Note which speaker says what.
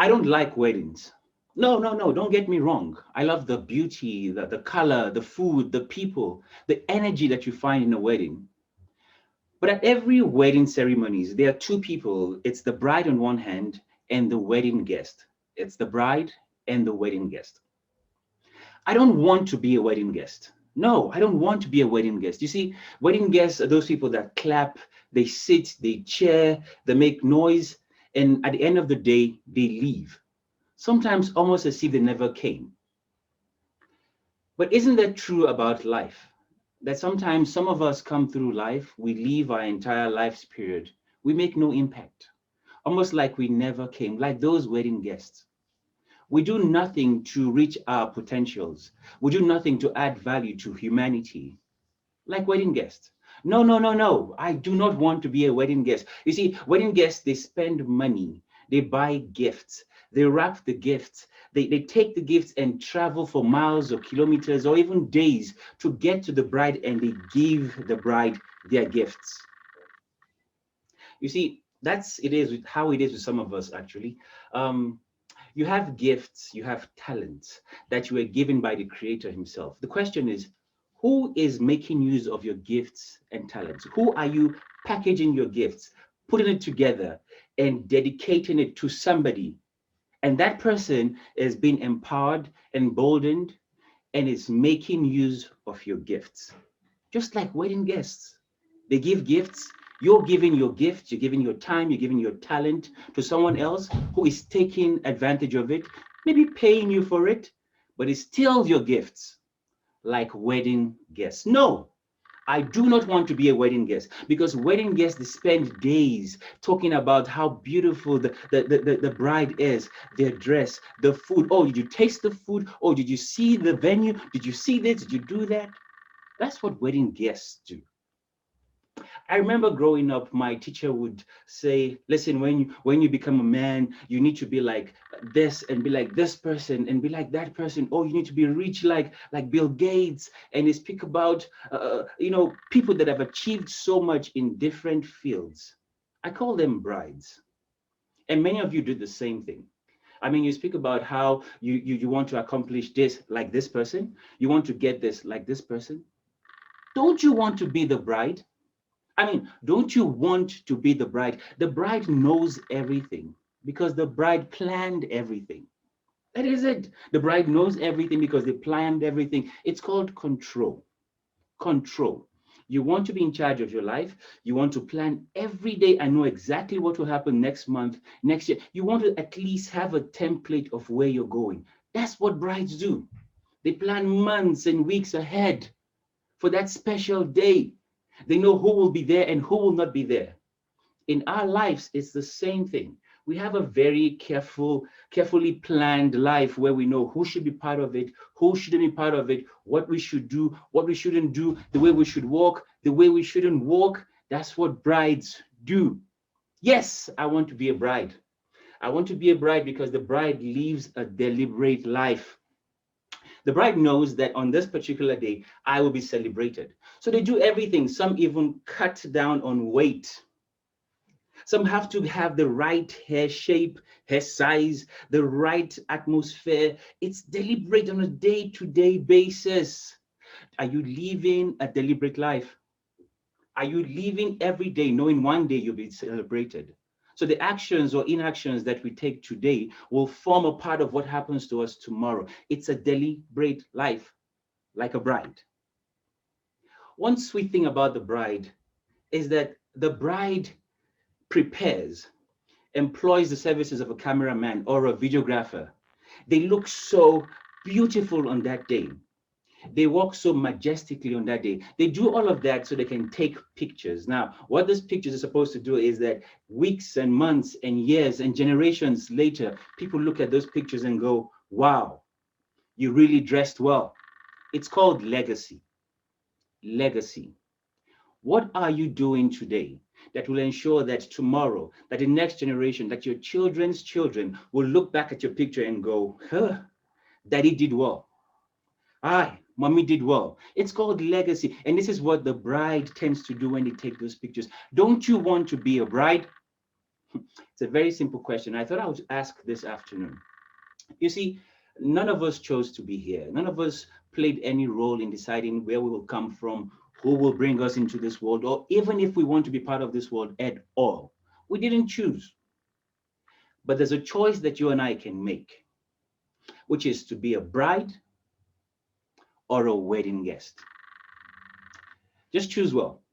Speaker 1: I don't like weddings. No, no, no, don't get me wrong. I love the beauty, the color, the food, the people, the energy that you find in a wedding. But at every wedding ceremonies, there are two people. It's the bride on one hand and the wedding guest. It's the bride and the wedding guest. I don't want to be a wedding guest. No, I don't want to be a wedding guest. You see, wedding guests are those people that clap, they sit, they cheer, they make noise, and at the end of the day, they leave. Sometimes almost as if they never came. But isn't that true about life? That sometimes some of us come through life, we live our entire life's period, we make no impact, almost like we never came, like those wedding guests. We do nothing to reach our potentials. We do nothing to add value to humanity, like wedding guests. No, no, no, no. I do not want to be a wedding guest. You see, wedding guests, they spend money, they buy gifts, they wrap the gifts, they take the gifts and travel for miles or kilometers or even days to get to the bride and they give the bride their gifts. You see, that's it is with how it is with some of us actually. Um, you have gifts, you have talents that you were given by the Creator Himself. The question is, who is making use of your gifts and talents? Who are you packaging your gifts, putting it together, and dedicating it to somebody? And that person is being empowered, emboldened, and is making use of your gifts. Just like wedding guests, they give gifts. You're giving your gift, you're giving your time, you're giving your talent to someone else who is taking advantage of it, maybe paying you for it, but it's still your gifts, like wedding guests. No, I do not want to be a wedding guest because wedding guests they spend days talking about how beautiful the bride is, their dress, the food. Oh, did you taste the food? Oh, did you see the venue? Did you see this? Did you do that? That's what wedding guests do. I remember growing up, my teacher would say, listen, when you become a man, you need to be like this and be like this person and be like that person. Oh, you need to be rich like Bill Gates. And they speak about people that have achieved so much in different fields. I call them brides. And many of you do the same thing. I mean, you speak about how you want to accomplish this like this person. You want to get this like this person. Don't you want to be the bride? I mean, don't you want to be the bride? The bride knows everything because the bride planned everything. That is it. The bride knows everything because they planned everything. It's called control. Control. You want to be in charge of your life. You want to plan every day and know exactly what will happen next month, next year. You want to at least have a template of where you're going. That's what brides do. They plan months and weeks ahead for that special day. They know who will be there and who will not be there. In our lives, it's the same thing. We have a very carefully planned life where we know who should be part of it, who shouldn't be part of it, what we should do, what we shouldn't do, the way we should walk, the way we shouldn't walk. That's what brides do. Yes, I want to be a bride. I want to be a bride because the bride lives a deliberate life. The bride knows that on this particular day, I will be celebrated. So they do everything. Some even cut down on weight. Some have to have the right hair shape, hair size, the right atmosphere. It's deliberate on a day-to-day basis. Are you living a deliberate life? Are you living every day knowing one day you'll be celebrated? So the actions or inactions that we take today will form a part of what happens to us tomorrow. It's a deliberate life, like a bride. One sweet thing about the bride is that the bride prepares, employs the services of a cameraman or a videographer. They look so beautiful on that day. They walk so majestically on that day. They do all of that so they can take pictures. Now, what these pictures are supposed to do is that weeks and months and years and generations later, people look at those pictures and go, wow, you really dressed well. It's called legacy. Legacy. What are you doing today that will ensure that tomorrow, that the next generation, that your children's children will look back at your picture and go, huh, daddy did well. Aye, mommy did well. It's called legacy. And this is what the bride tends to do when they take those pictures. Don't you want to be a bride? It's a very simple question. I thought I would ask this afternoon. You see, none of us chose to be here. None of us played any role in deciding where we will come from, who will bring us into this world, or even if we want to be part of this world at all. We didn't choose. But there's a choice that you and I can make, which is to be a bride or a wedding guest. Just choose well.